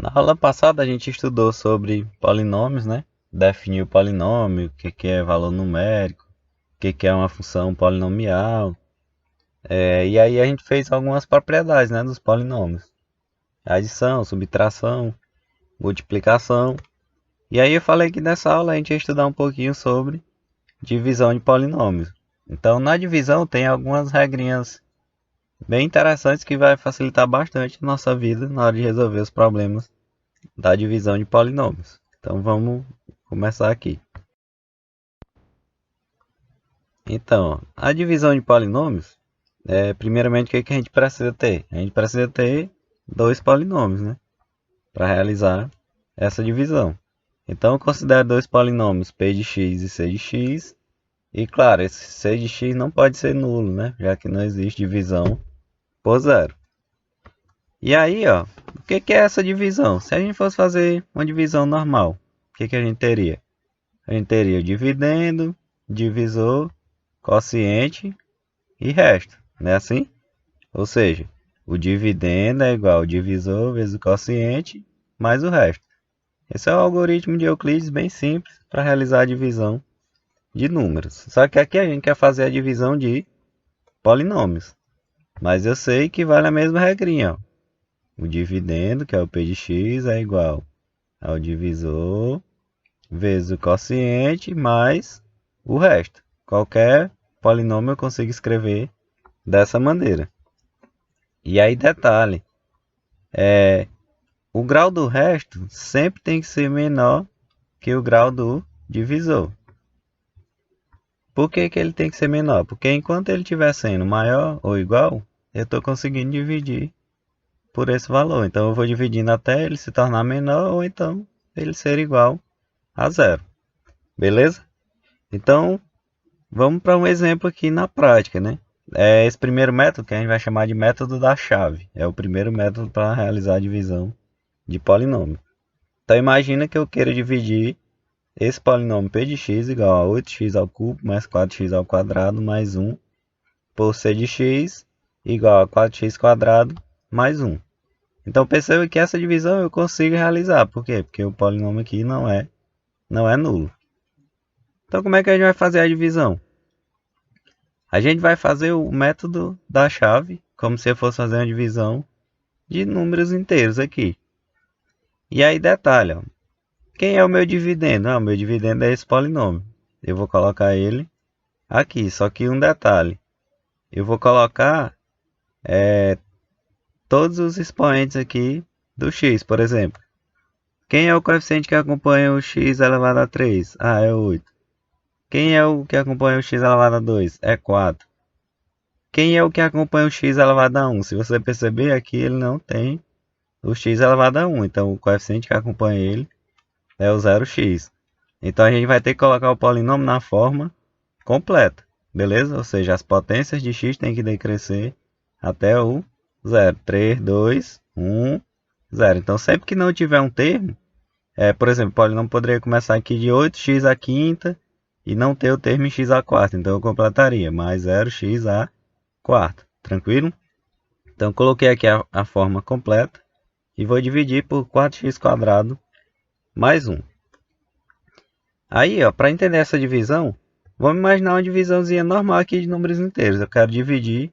Na aula passada a gente estudou sobre polinômios, né? Definiu o polinômio, o que é valor numérico, o que é uma função polinomial. E aí a gente fez algumas propriedades, né, dos polinômios. Adição, subtração, multiplicação. E aí eu falei que nessa aula a gente ia estudar um pouquinho sobre divisão de polinômios. Então na divisão tem algumas regrinhas bem interessantes que vai facilitar bastante a nossa vida na hora de resolver os problemas da divisão de polinômios. Então vamos começar aqui. Então, a divisão de polinômios, primeiramente o que a gente precisa ter? A gente precisa ter dois polinômios, né? Para realizar essa divisão. Então eu considero dois polinômios p de x e c de x. E claro, esse c de x não pode ser nulo, né? Já que não existe divisão por zero. E aí, ó, o que é essa divisão? Se a gente fosse fazer uma divisão normal, o que a gente teria? A gente teria o dividendo, divisor, quociente e resto, não é assim? Ou seja, o dividendo é igual ao divisor vezes o quociente mais o resto. Esse é o algoritmo de Euclides bem simples para realizar a divisão de números. Só que aqui a gente quer fazer a divisão de polinômios. Mas eu sei que vale a mesma regrinha, ó. O dividendo, que é o p de x, é igual ao divisor vezes o quociente mais o resto. Qualquer polinômio eu consigo escrever dessa maneira. E aí detalhe, o grau do resto sempre tem que ser menor que o grau do divisor. Por que ele tem que ser menor? Porque enquanto ele estiver sendo maior ou igual, eu estou conseguindo dividir por esse valor. Então eu vou dividindo até ele se tornar menor ou então ele ser igual a zero. Beleza? Então vamos para um exemplo aqui na prática, né? É esse primeiro método que a gente vai chamar de método da chave. É o primeiro método para realizar a divisão de polinômio. Então imagina que eu queira dividir esse polinômio p de x igual a 8x ao cubo mais 4x ao quadrado mais 1 por c de x igual a 4x quadrado mais 1. Então perceba que essa divisão eu consigo realizar. Por quê? Porque o polinômio aqui não é nulo. Então como é que a gente vai fazer a divisão? A gente vai fazer o método da chave, como se eu fosse fazer uma divisão de números inteiros aqui. E aí detalhe, ó, quem é o meu dividendo? O meu dividendo é esse polinômio. Eu vou colocar ele aqui, só que um detalhe. Eu vou colocar todos os expoentes aqui do x, por exemplo. Quem é o coeficiente que acompanha o x elevado a 3? É 8. Quem é o que acompanha o x elevado a 2? É 4. Quem é o que acompanha o x elevado a 1? Se você perceber, aqui ele não tem o x elevado a 1. Então, o coeficiente que acompanha ele é o 0x. Então, a gente vai ter que colocar o polinômio na forma completa. Beleza? Ou seja, as potências de x têm que decrescer até o 0. 3, 2, 1, 0. Então, sempre que não tiver um termo, por exemplo, o polinômio poderia começar aqui de 8x à quinta e não ter o termo em x à quarta. Então, eu completaria mais 0x à quarta. Tranquilo? Então, coloquei aqui a forma completa e vou dividir por 4x quadrado mais 1. Aí, para entender essa divisão, vamos imaginar uma divisãozinha normal aqui de números inteiros. Eu quero dividir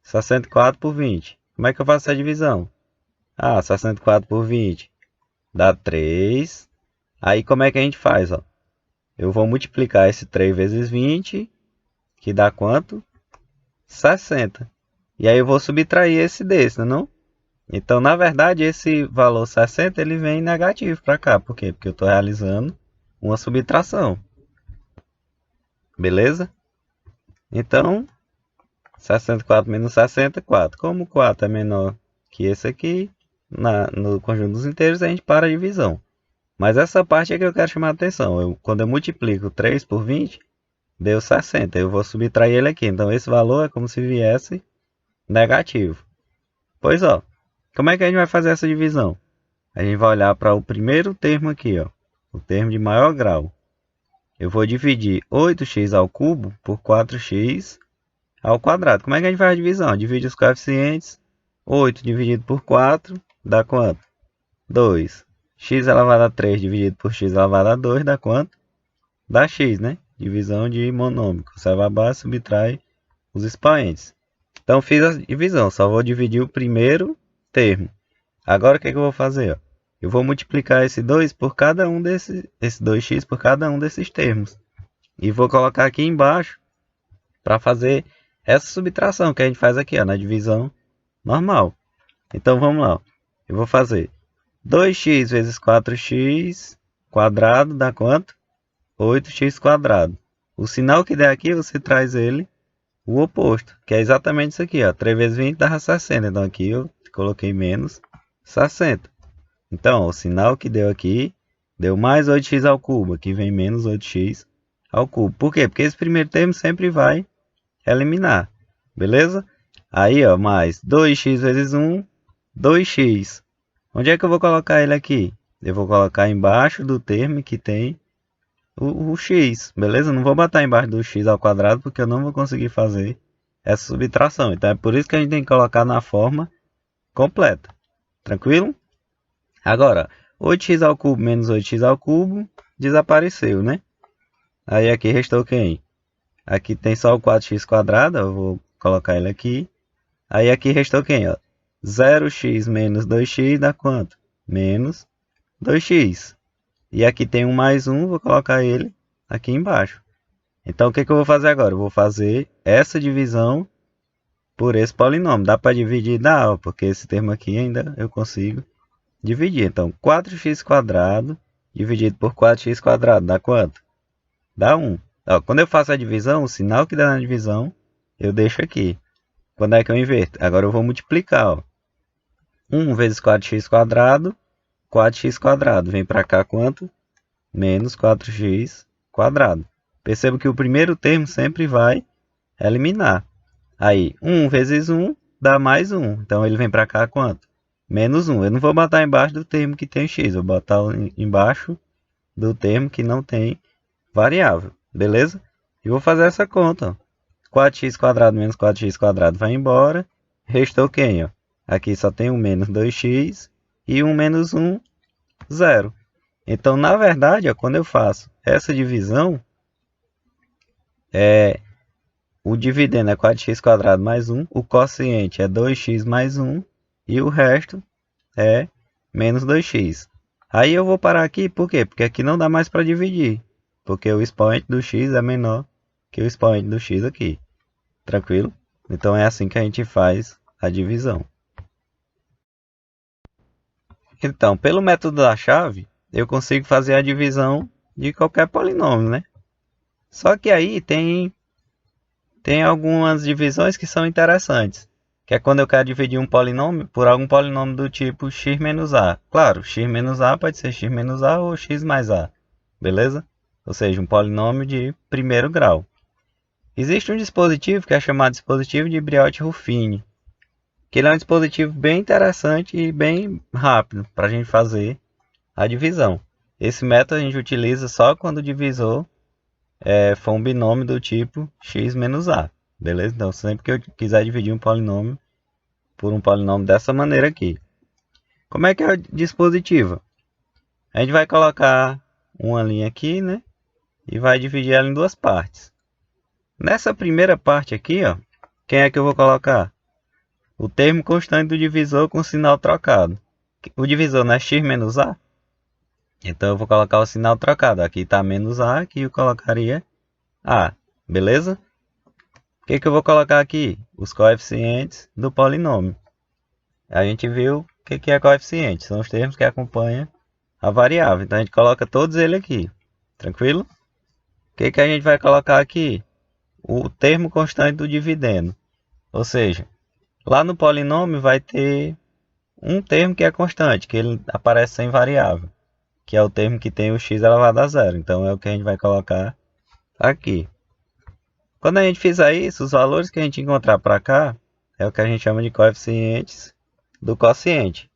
64 por 20. Como é que eu faço essa divisão? 64 por 20 dá 3. Aí como é que a gente faz? Eu vou multiplicar esse 3 vezes 20, que dá quanto? 60. E aí eu vou subtrair esse desse, não? Então, na verdade, esse valor 60 ele vem negativo para cá. Por quê? Porque eu estou realizando uma subtração. Beleza? Então, 64 menos 60, 4. Como 4 é menor que esse aqui, no conjunto dos inteiros, a gente para a divisão. Mas essa parte é que eu quero chamar a atenção. Quando eu multiplico 3 por 20, deu 60. Eu vou subtrair ele aqui. Então, esse valor é como se viesse negativo. Pois, como é que a gente vai fazer essa divisão? A gente vai olhar para o primeiro termo aqui, o termo de maior grau. Eu vou dividir 8x ao cubo por 4x ao quadrado. Como é que a gente faz a divisão? Divide os coeficientes. 8 dividido por 4 dá quanto? 2. X elevado a 3 dividido por x elevado a 2 dá quanto? Dá x, né? Divisão de monômico. Observa abaixo, subtrai os expoentes. Então fiz a divisão, só vou dividir o primeiro termo. Agora o que eu vou fazer? Ó? Eu vou multiplicar esse 2 por cada um esse 2x por cada um desses termos. E vou colocar aqui embaixo para fazer essa subtração que a gente faz aqui, ó, na divisão normal. Então vamos lá. Ó. Eu vou fazer 2x vezes 4x quadrado dá quanto? 8x quadrado. O sinal que der aqui, você traz ele o oposto, que é exatamente isso aqui. Ó. 3 vezes 20 dá 60. Então aqui eu coloquei menos 60. Então, o sinal que deu aqui, deu mais 8x ao cubo. Aqui vem menos 8x ao cubo. Por quê? Porque esse primeiro termo sempre vai eliminar. Beleza? Aí, ó, mais 2x vezes 1, 2x. Onde é que eu vou colocar ele aqui? Eu vou colocar embaixo do termo que tem o x, beleza? Não vou botar embaixo do x ao quadrado, porque eu não vou conseguir fazer essa subtração. Então, é por isso que a gente tem que colocar na forma completa. Tranquilo? Agora, 8x ao cubo menos 8x ao cubo desapareceu, né? Aí aqui restou quem? Aqui tem só o 4x quadrado, eu vou colocar ele aqui. Aí aqui restou quem? Ó? 0x menos 2x dá quanto? Menos 2x. E aqui tem um mais 1, vou colocar ele aqui embaixo. Então o que eu vou fazer agora? Eu vou fazer essa divisão por esse polinômio. Dá para dividir? Dá, porque esse termo aqui ainda eu consigo dividir. Então 4x quadrado dividido por 4x quadrado dá quanto? Dá 1. Ó, quando eu faço a divisão, o sinal que dá na divisão eu deixo aqui. Quando é que eu inverto? Agora eu vou multiplicar. Ó. 1 vezes 4x quadrado, 4x quadrado. Vem para cá quanto? Menos 4x quadrado. Perceba que o primeiro termo sempre vai eliminar. Aí, 1 vezes 1 dá mais 1. Então, ele vem para cá quanto? Menos 1. Eu não vou botar embaixo do termo que tem x. Vou botar embaixo do termo que não tem variável. Beleza? E vou fazer essa conta. Ó. 4x quadrado menos 4x quadrado vai embora. Restou quem? Ó? Aqui só tem um menos 2x e um menos 1, 0. Então, na verdade, ó, quando eu faço essa divisão, o dividendo é 4x quadrado mais 1, o quociente é 2x mais 1 e o resto é menos 2x. Aí eu vou parar aqui, por quê? Porque aqui não dá mais para dividir, porque o expoente do x é menor que o expoente do x aqui. Tranquilo? Então é assim que a gente faz a divisão. Então, pelo método da chave, eu consigo fazer a divisão de qualquer polinômio, né? Só que aí tem algumas divisões que são interessantes. Que é quando eu quero dividir um polinômio por algum polinômio do tipo x menos a. Claro, x menos a pode ser x menos a ou x mais a. Beleza? Ou seja, um polinômio de primeiro grau. Existe um dispositivo que é chamado dispositivo de Briot-Ruffini. Que ele é um dispositivo bem interessante e bem rápido para a gente fazer a divisão. Esse método a gente utiliza só quando o divisor for um binômio do tipo x menos a. Beleza? Então, sempre que eu quiser dividir um polinômio por um polinômio dessa maneira aqui. Como é que é o dispositivo? A gente vai colocar uma linha aqui, né? E vai dividir ela em duas partes. Nessa primeira parte aqui, ó, quem é que eu vou colocar? O termo constante do divisor com sinal trocado. O divisor não é x menos a? Então eu vou colocar o sinal trocado. Aqui está menos a, aqui eu colocaria a. Beleza? O que eu vou colocar aqui? Os coeficientes do polinômio. A gente viu o que é coeficiente. São os termos que acompanham a variável. Então a gente coloca todos eles aqui. Tranquilo? O que a gente vai colocar aqui? O termo constante do dividendo. Ou seja, lá no polinômio vai ter um termo que é constante, que ele aparece sem variável, que é o termo que tem o x elevado a zero. Então é o que a gente vai colocar aqui. Quando a gente fizer isso, os valores que a gente encontrar para cá é o que a gente chama de coeficientes do quociente.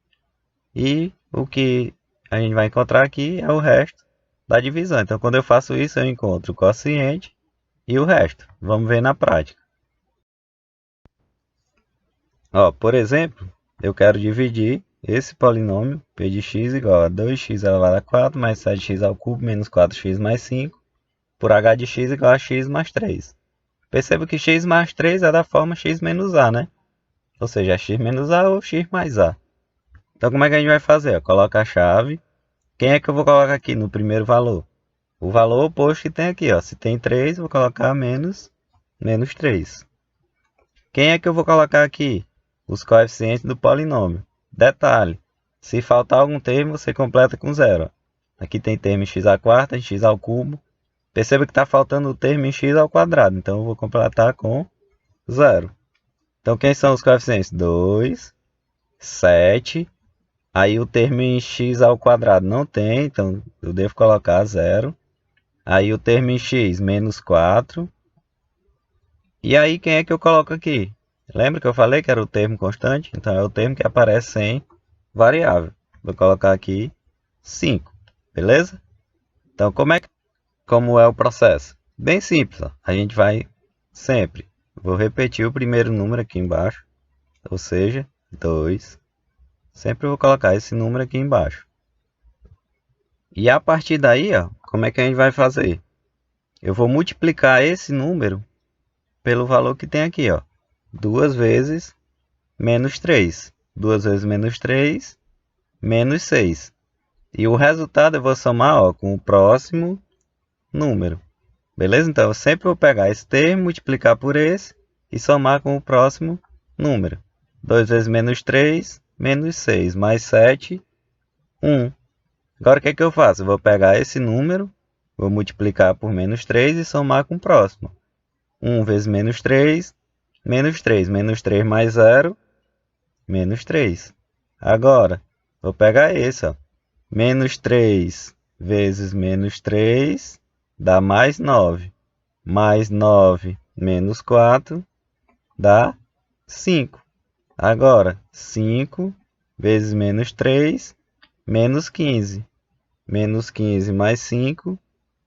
E o que a gente vai encontrar aqui é o resto da divisão. Então quando eu faço isso, eu encontro o quociente e o resto. Vamos ver na prática. Ó, por exemplo, eu quero dividir esse polinômio, p de x igual a 2x elevado a 4 mais 7x ao cubo menos 4x mais 5, por h de x igual a x mais 3. Perceba que x mais 3 é da forma x menos a, né? Ou seja, é x menos a ou x mais a. Então, como é que a gente vai fazer? Coloca a chave. Quem é que eu vou colocar aqui no primeiro valor? O valor oposto que tem aqui, ó. Se tem 3, vou colocar menos 3. Quem é que eu vou colocar aqui? Os coeficientes do polinômio. Detalhe, se faltar algum termo, você completa com zero. Aqui tem termo em x à quarta, em x ao cubo. Perceba que está faltando o termo em x ao quadrado, então eu vou completar com zero. Então, quem são os coeficientes? 2, 7. Aí o termo em x ao quadrado não tem, então eu devo colocar zero. Aí o termo em x, menos 4. E aí, quem é que eu coloco aqui? Lembra que eu falei que era o termo constante? Então, é o termo que aparece sem variável. Vou colocar aqui 5, beleza? Então, como é o processo? Bem simples, ó. A gente vai sempre. Vou repetir o primeiro número aqui embaixo, ou seja, 2. Sempre vou colocar esse número aqui embaixo. E a partir daí, ó, como é que a gente vai fazer? Eu vou multiplicar esse número pelo valor que tem aqui, ó. 2 vezes menos 3. 2 vezes menos 3, menos 6. E o resultado eu vou somar, ó, com o próximo número. Beleza? Então, eu sempre vou pegar esse termo, multiplicar por esse e somar com o próximo número. 2 vezes menos 3, menos 6, mais 7, 1. Agora, o que é que eu faço? Eu vou pegar esse número, vou multiplicar por menos 3 e somar com o próximo. 1 vezes menos 3, menos 3. Menos 3 mais 0, menos 3. Agora, vou pegar esse, ó. Menos 3 vezes menos 3 dá mais 9. Mais 9 menos 4 dá 5. Agora, 5 vezes menos 3, menos 15. Menos 15 mais 5,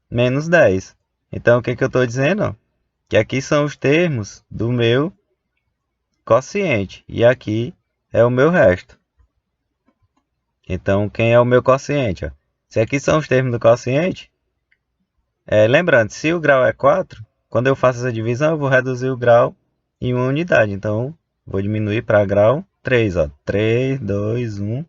menos 10. Então, o que eu estou dizendo? Que aqui são os termos do meu quociente. E aqui é o meu resto. Então, quem é o meu quociente? Ó? Se aqui são os termos do quociente, lembrando, se o grau é 4, quando eu faço essa divisão, eu vou reduzir o grau em uma unidade. Então, vou diminuir para grau 3. Ó. 3, 2, 1,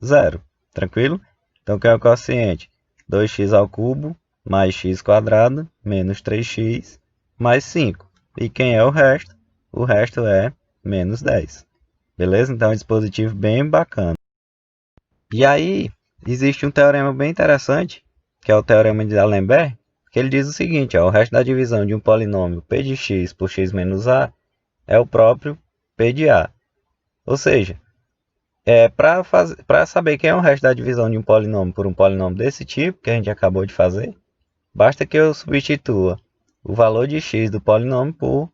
0. Tranquilo? Então, quem é o quociente? 2x ao cubo mais x quadrado menos 3x mais 5. E quem é o resto? O resto é menos 10. Beleza? Então, é um dispositivo bem bacana. E aí, existe um teorema bem interessante, que é o teorema de D'Alembert, que ele diz o seguinte, ó, o resto da divisão de um polinômio p de x por x menos a é o próprio p de a. Ou seja, para saber quem é o resto da divisão de um polinômio por um polinômio desse tipo, que a gente acabou de fazer, basta que eu substitua o valor de x do polinômio por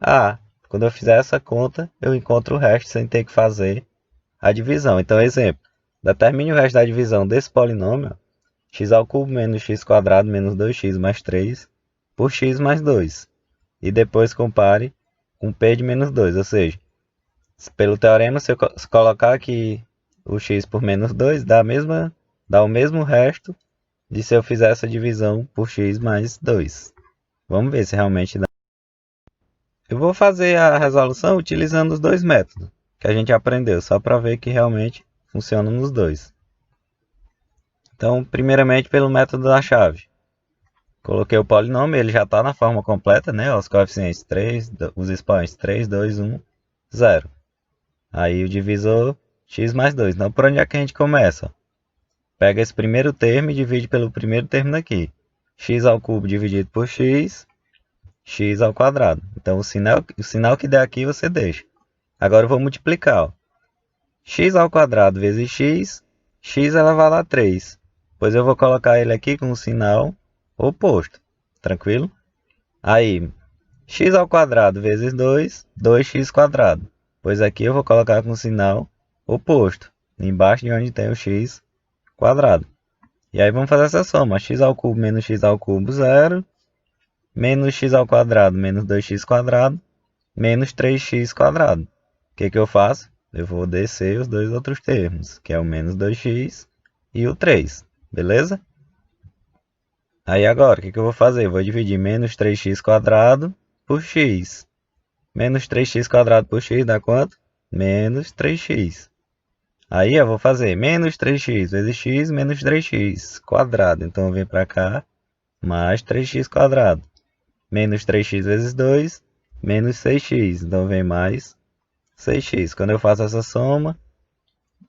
a. Quando eu fizer essa conta, eu encontro o resto sem ter que fazer a divisão. Então, exemplo, determine o resto da divisão desse polinômio, x ao cubo menos x quadrado menos 2x mais 3 por x mais 2. E depois compare com p de menos 2, ou seja, pelo teorema, se eu colocar aqui o x por menos 2, dá o mesmo resto de se eu fizer essa divisão por x mais 2. Vamos ver se realmente dá. Eu vou fazer a resolução utilizando os dois métodos que a gente aprendeu, só para ver que realmente funciona nos dois. Então, primeiramente pelo método da chave. Coloquei o polinômio, ele já está na forma completa, né? Os coeficientes 3, os expoentes 3, 2, 1, 0. Aí o divisor x mais 2. Então, por onde é que a gente começa? Pega esse primeiro termo e divide pelo primeiro termo daqui. X ao cubo dividido por x, x ao quadrado. Então, o sinal que der aqui você deixa. Agora eu vou multiplicar. Ó. X ao quadrado vezes x, x elevado a 3. Pois eu vou colocar ele aqui com o sinal oposto. Tranquilo? Aí, x ao quadrado vezes 2, 2x quadrado. Pois aqui eu vou colocar com o sinal oposto. Embaixo de onde tem o x quadrado. E aí vamos fazer essa soma. X ao cubo menos x ao cubo, 0. Menos x ao quadrado menos 2x quadrado, menos 3x quadrado. O que eu faço? eu vou descer os dois outros termos, que é o menos 2x e o 3, beleza? Aí agora, o que eu vou fazer? Eu vou dividir menos 3x² por x. Menos 3x² por x dá quanto? Menos 3x. Aí eu vou fazer menos 3x vezes x menos 3x². Então eu venho para cá, mais 3x². Menos 3x vezes 2, menos 6x. Então vem mais 6x. Quando eu faço essa soma,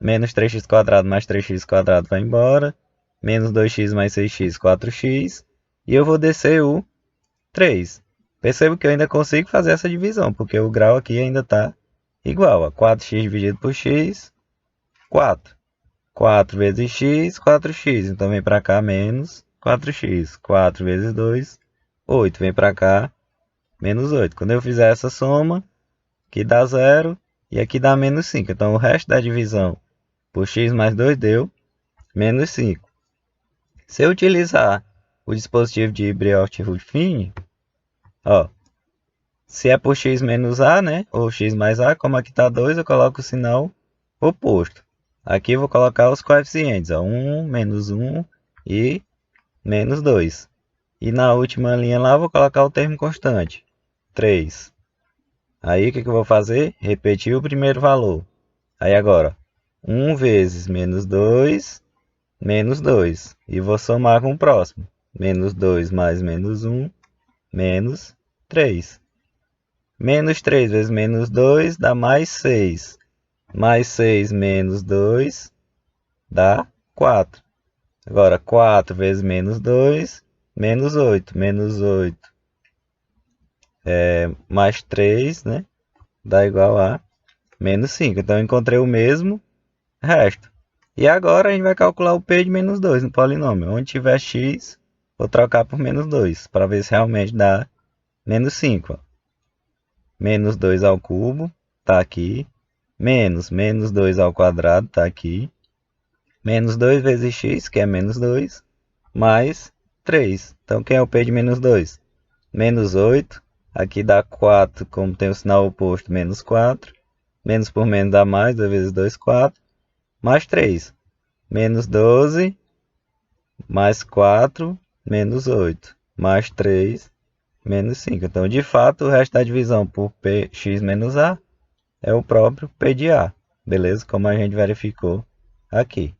menos 3x² mais 3x² vai embora. Menos 2x mais 6x, 4x. E eu vou descer o 3. Percebo que eu ainda consigo fazer essa divisão, porque o grau aqui ainda está igual a 4x dividido por x, 4. 4 vezes x, 4x. Então vem para cá menos 4x. 4 vezes 2, 8. Vem para cá menos 8. Quando eu fizer essa soma, aqui dá 0 e aqui dá menos 5. Então o resto da divisão por x mais 2 deu menos 5. Se eu utilizar o dispositivo de Briot-Ruffini, ó, se é por x menos a, né, ou x mais a, como aqui está 2, eu coloco o sinal oposto. Aqui eu vou colocar os coeficientes, ó, 1, menos 1 e menos 2. E na última linha lá eu vou colocar o termo constante, 3. Aí o que eu vou fazer? Repetir o primeiro valor. Aí agora, 1 vezes menos 2, menos 2. E vou somar com o próximo. Menos 2 mais menos 1, menos 3. Menos 3 vezes menos 2 dá mais 6. Mais 6 menos 2 dá 4. Agora, 4 vezes menos 2, menos 8. Menos 8 mais 3, né? Dá igual a menos 5. Então, eu encontrei o mesmo resto. E agora a gente vai calcular o p de menos 2 no polinômio. Onde tiver x, vou trocar por menos 2, para ver se realmente dá menos 5. Ó. Menos 2 ao cubo, está aqui. Menos 2 ao quadrado, está aqui. Menos 2 vezes x, que é menos 2, mais 3. Então, quem é o p de menos 2? Menos 8. Aqui dá 4, como tem o sinal oposto, menos 4. Menos por menos dá mais, 2 vezes 2, 4. Mais 3. Menos 12, mais 4, menos 8. Mais 3, menos 5. Então, de fato, o resto da divisão por px menos a é o próprio p de a. Beleza? Como a gente verificou aqui.